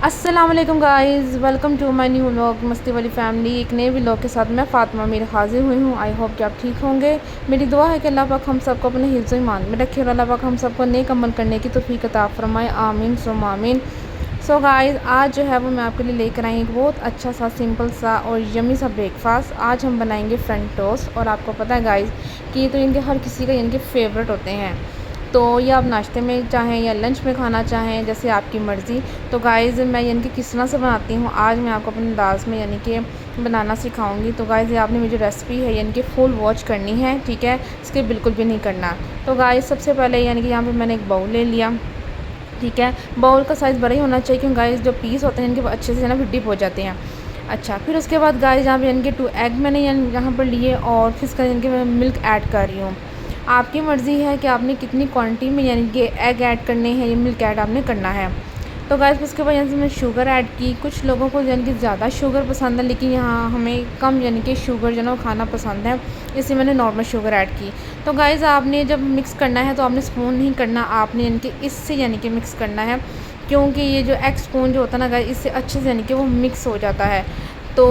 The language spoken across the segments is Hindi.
अस्सलाम वालेकुम guys, welcome to my new vlog मस्ती वाली फैमिली। एक नए व्लॉग के साथ मैं फ़ातिमा मीर हाज़िर हुई हूँ। आई होप कि आप ठीक होंगे। मेरी दुआ है कि अल्लाह पाक हम सबको अपने हिफ्ज़ ईमान में रखे और अल्लाह पाक हम सबको नेक अमल करने की तौफ़ीक अता फ़रमाए, आमीन सुम्मा आमीन। सो गाइज़, आज जो है वो मैं आपके लिए लेकर आई एक बहुत अच्छा सा सिंपल सा और यमी सा ब्रेकफ़ास्ट। आज हम बनाएंगे फ्रेंच टोस्ट। और आपको पता है गाइज़ कि ये तो इनके हर किसी का इनके फेवरेट होते हैं। तो ये आप नाश्ते में चाहें या लंच में खाना चाहें, जैसे आपकी मर्ज़ी। तो गाइज़, मैं इनकी किस तरह से बनाती हूँ आज मैं आपको अपने अंदाज़ में यानी कि बनाना सिखाऊंगी। तो गाइज़, ये आपने मेरी रेसिपी है यानी कि फुल वॉच करनी है, ठीक है, इसके बिल्कुल भी नहीं करना। तो गाइज़, सबसे पहले यानी कि यहाँ पे मैंने एक बाउल ले लिया, ठीक है। बाउल का साइज़ बड़ा ही होना चाहिए क्योंकि गाइज़ जो पीस होते हैं इनके वो अच्छे से ना फिर डिप हो जाते हैं। अच्छा, फिर उसके बाद गाइज़ यहाँ पे यानी कि 2 एग मैंने यहाँ पर लिए और फिर इसका यानी कि मैं मिल्क ऐड कर रही हूँ। आपकी मर्ज़ी है कि आपने कितनी क्वांटिटी में यानी कि एग ऐड करने हैं या मिल्क ऐड आपने करना है। तो गाइस, उसके बाद यहाँ से मैं शुगर ऐड की। कुछ लोगों को यानी कि ज़्यादा शुगर पसंद है, लेकिन यहाँ हमें कम यानी कि शुगर जो है ना वो खाना पसंद है, इसलिए मैंने नॉर्मल शुगर ऐड की। तो गाइस, आपने जब मिक्स करना है तो आपने स्पून नहीं करना, आपने यानी कि इससे यानी कि मिक्स करना है, क्योंकि ये जो एग स्पून जो होता है ना गाइस, इससे अच्छे से यानी कि वो मिक्स हो जाता है। तो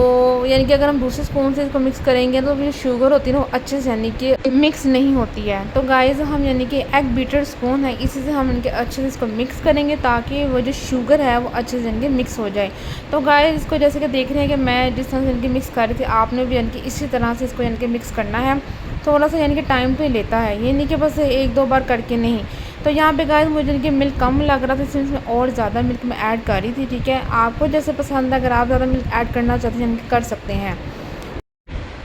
यानी कि अगर हम दूसरे स्पून से इसको मिक्स करेंगे तो जो शुगर होती है ना वो अच्छे से यानी कि मिक्स नहीं होती है। तो गाइज़, हम यानी कि एग बीटर स्पून है, इसी से हम इनके अच्छे से इसको मिक्स करेंगे ताकि वो जो शुगर है वो अच्छे से यानी कि मिक्स हो जाए। तो गाइज़, इसको जैसे कि देख रहे हैं कि मैं जिस तरह से यानी कि मिक्स कर रही थी, आपने भी यानी कि इसी तरह से इसको यानी कि मिक्स करना है। थोड़ा सा यानी कि टाइम तो ही लेता है, ये नहीं कि बस 1-2 बार करके नहीं। तो यहाँ पे गाइस, मुझे यानी कि मिल्क कम लग रहा था, इसलिए इसमें और ज़्यादा मिल्क मैं ऐड कर रही थी, ठीक है। आपको जैसे पसंद है, अगर आप ज़्यादा मिल्क ऐड करना चाहते हैं यानी कि कर सकते हैं।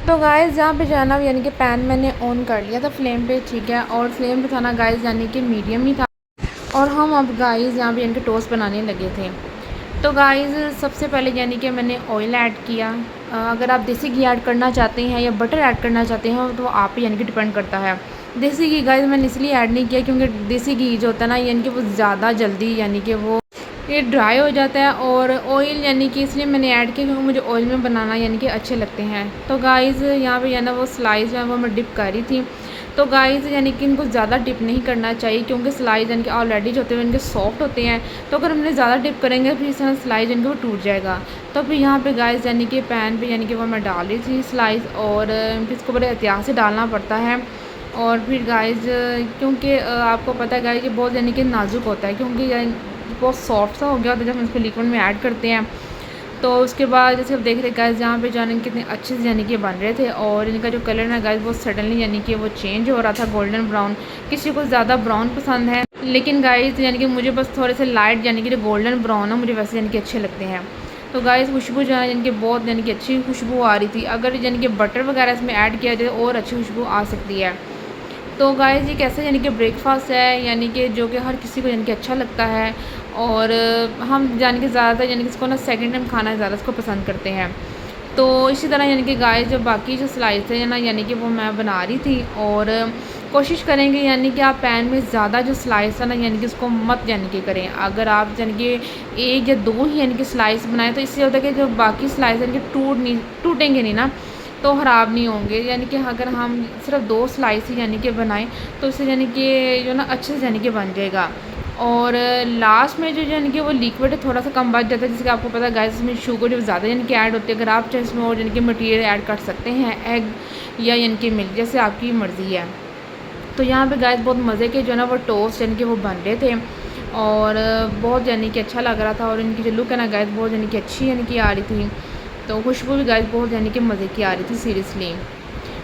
तो गाइस, यहाँ पे जो है ना यानी कि पैन मैंने ऑन कर लिया था फ्लेम पे, ठीक है। और फ्लेम पे था ना गाइस यानी कि मीडियम ही था। और हम अब गाइस यहाँ पे यानी कि टोस्ट बनाने लगे थे। तो गाइस, सबसे पहले यानी कि मैंने ऑयल ऐड किया। अगर आप देसी घी ऐड करना चाहते हैं या बटर ऐड करना चाहते हैं तो आप पे यानी कि डिपेंड करता है। देसी घी गाइस मैंने इसलिए ऐड नहीं किया क्योंकि देसी घी जो होता है ना यानी कि वो ज़्यादा जल्दी यानी कि वो ये ड्राई हो जाता है। और ऑयल यानी कि इसलिए मैंने ऐड किया क्योंकि मुझे ऑयल में बनाना यानी कि अच्छे लगते हैं। तो गाइस, यहाँ पे ना वो स्लाइस जो है वो मैं डिप कर रही थी। तो गाइस, यानी कि इनको ज़्यादा डिप नहीं करना चाहिए क्योंकि स्लाइस यानी कि ऑलरेडी जो होते हैं इनके सॉफ्ट होते हैं। तो अगर हमने ज़्यादा डिप करेंगे फिर इस तरह स्लाइस यानी कि वो टूट जाएगा। तो फिर यहाँ पे गाइस यानी कि पैन पे यानी कि वो मैं डाल रही थी स्लाइस, और फिर इसको बड़े एहतियात से डालना पड़ता है। और फिर गाइस, क्योंकि आपको पता है गाइस ये बहुत यानी कि नाजुक होता है, क्योंकि बहुत सॉफ्ट सा हो गया होता है जब हम इसको लिक्विड में ऐड करते हैं। तो उसके बाद जैसे आप देख रहे गाइस, जहाँ पे जाने कितने अच्छे से यानी कि बन रहे थे, और इनका जो कलर है गाइस वो सडनली यानी कि वो चेंज हो रहा था गोल्डन ब्राउन। किसी को ज़्यादा ब्राउन पसंद है, लेकिन गाइस यानी कि मुझे बस थोड़े से लाइट यानी कि जो गोल्डन ब्राउन है मुझे वैसे यानी कि अच्छे लगते हैं। तो गाइस, खुशबू जो है यानी कि बहुत यानी कि अच्छी खुशबू आ रही थी। अगर यानी कि बटर वगैरह इसमें ऐड किया जाए और अच्छी खुशबू आ सकती है। तो गाइस, ये कैसे यानी कि ब्रेकफास्ट है यानी कि जो कि हर किसी को यानी कि अच्छा लगता है। और हम यानी कि ज़्यादातर यानी कि इसको ना सेकंड टाइम खाना ज़्यादा इसको पसंद करते हैं। तो इसी तरह यानी कि गाइस, जो बाकी जो स्लाइस है ना यानी कि वो मैं बना रही थी। और कोशिश करेंगे यानी कि आप पैन में ज़्यादा जो स्लाइस है ना यानी कि उसको मत यानी कि करें। अगर आप यानी कि 1 या 2 ही यानी कि स्लाइस बनाएं तो इससे होता है कि जो बाकी स्लाइस यानी कि टूटेंगे नहीं ना, तो ख़राब नहीं होंगे। यानी कि अगर हम सिर्फ 2 स्लाइस ही यानी कि बनाएं तो इससे यानी कि जो ना अच्छे से यानी कि बन जाएगा। और लास्ट में जो यानी कि वो लिक्विड है थोड़ा सा कम बच जाता है, जैसे कि आपको पता है गाइस इसमें शुगर जो ज़्यादा यानी कि ऐड होती है। अगर आप चाहे इसमें और यानी कि मटीरियल ऐड कर सकते हैं, एग या यानी कि मिल्क, जैसे आपकी मर्ज़ी है। तो यहाँ पे गाइस बहुत मज़े के जो है ना वो टोस्ट यानी कि वो बन रहे थे, और बहुत यानी कि अच्छा लग रहा था। और इनकी जो लुक है ना गाइस बहुत यानी कि अच्छी यानी कि आ रही थी। तो खुशबू भी गाइस बहुत यानी कि मज़े की आ रही थी सीरियसली।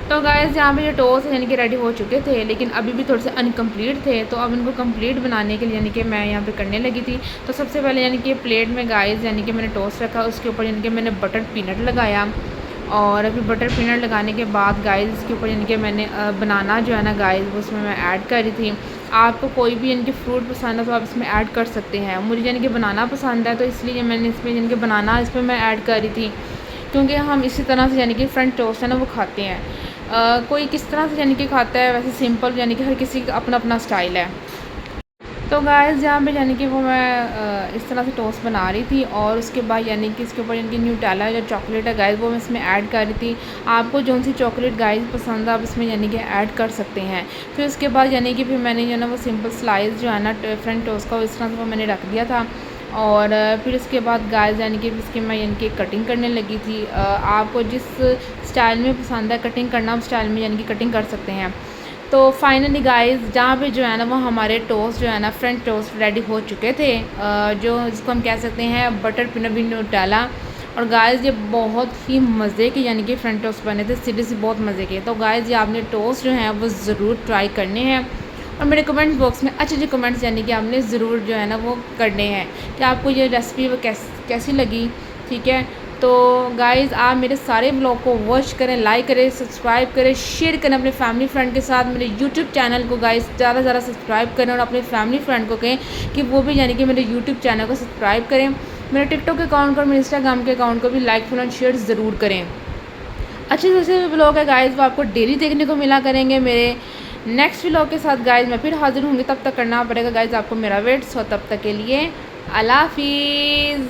तो गाइस, यहाँ पे जो टोस्ट यानी कि रेडी हो चुके थे, लेकिन अभी भी थोड़े से अनकम्प्लीट थे। तो अब इनको कंप्लीट बनाने के लिए यानी कि मैं यहाँ पे करने लगी थी। तो सबसे पहले यानी कि प्लेट में गाइस यानी कि मैंने टोस्ट रखा, उसके ऊपर यानी कि मैंने बटर पीनट लगाया। और फिर बटर पीनट लगाने के बाद गाइस इसके ऊपर यानी कि मैंने बनाना जो है ना गाइस वो उसमें मैं ऐड कर रही थी। आपको कोई भी यानी कि फ्रूट पसंद है तो आप इसमें ऐड कर सकते हैं। मुझे यानी कि बनाना पसंद है तो इसलिए मैंने इसमें यानी कि बनाना इसमें मैं ऐड कर रही थी, क्योंकि हम इसी तरह से यानी कि फ्रेंच टोस्ट है ना वो खाते हैं। कोई किस तरह से यानी कि खाता है, वैसे सिंपल यानी कि हर किसी का अपना अपना स्टाइल है। तो गाइस, यहाँ पे यानी कि वो मैं इस तरह से टोस्ट बना रही थी। और उसके बाद यानी कि इसके ऊपर यानी कि न्यूटेला जो चॉकलेट है गाइस वो मैं इसमें ऐड कर रही थी। आपको जो सी चॉकलेट गाइस पसंद है आप इसमें यानी कि ऐड कर सकते हैं। फिर उसके बाद यानी कि फिर मैंने जो है ना वो सिंपल स्लाइस जो है ना फ्रेंच टोस्ट का इस तरह से वो मैंने रख दिया था। और फिर उसके बाद गाइस यानी कि इसके मैं यानी कि कटिंग करने लगी थी। आपको जिस स्टाइल में पसंद है कटिंग करना, उस स्टाइल में यानी कि कटिंग कर सकते हैं। तो फाइनली गाइस जहाँ पे जो है ना वो हमारे टोस्ट जो है ना फ्रेंच टोस्ट रेडी हो चुके थे, जो जिसको हम कह सकते हैं बटर पीनट न्यूटेला। और गाइस ये बहुत ही मज़े के यानी कि फ्रेंच टोस्ट बने थे, सीरियसली बहुत मज़े के। तो गाइस ये आपने टोस्ट जो हैं वो ज़रूर ट्राई करने हैं और मेरे कमेंट बॉक्स में अच्छे अच्छे कमेंट्स यानी कि आपने ज़रूर जो है ना वो करने हैं कि आपको ये रेसिपी वो कैसी लगी। ठीक है, तो गाइज़ आप मेरे सारे ब्लॉग को वॉच करें, लाइक करें, सब्सक्राइब करें, शेयर करें अपने फैमिली फ्रेंड के साथ। मेरे यूट्यूब चैनल को गाइज़ ज़्यादा से ज़्यादा सब्सक्राइब करें और अपने फैमिली फ्रेंड को कहें कि वो भी यानी कि मेरे यूट्यूब चैनल को सब्सक्राइब करें। मेरे टिकटॉक अकाउंट और मेरे इंस्टाग्राम के अकाउंट को भी लाइक फॉलो एंड शेयर ज़रूर करें। अच्छे से अच्छे ब्लॉग है गाइज़ वो आपको डेली देखने को मिला करेंगे। मेरे नेक्स्ट व्लॉग के साथ गाइज़ मैं फिर हाज़िर होंगी, तब तक करना पड़ेगा गाइज़ आपको मेरा वेट। सो तब तक के लिए अल्लाह हाफिज़।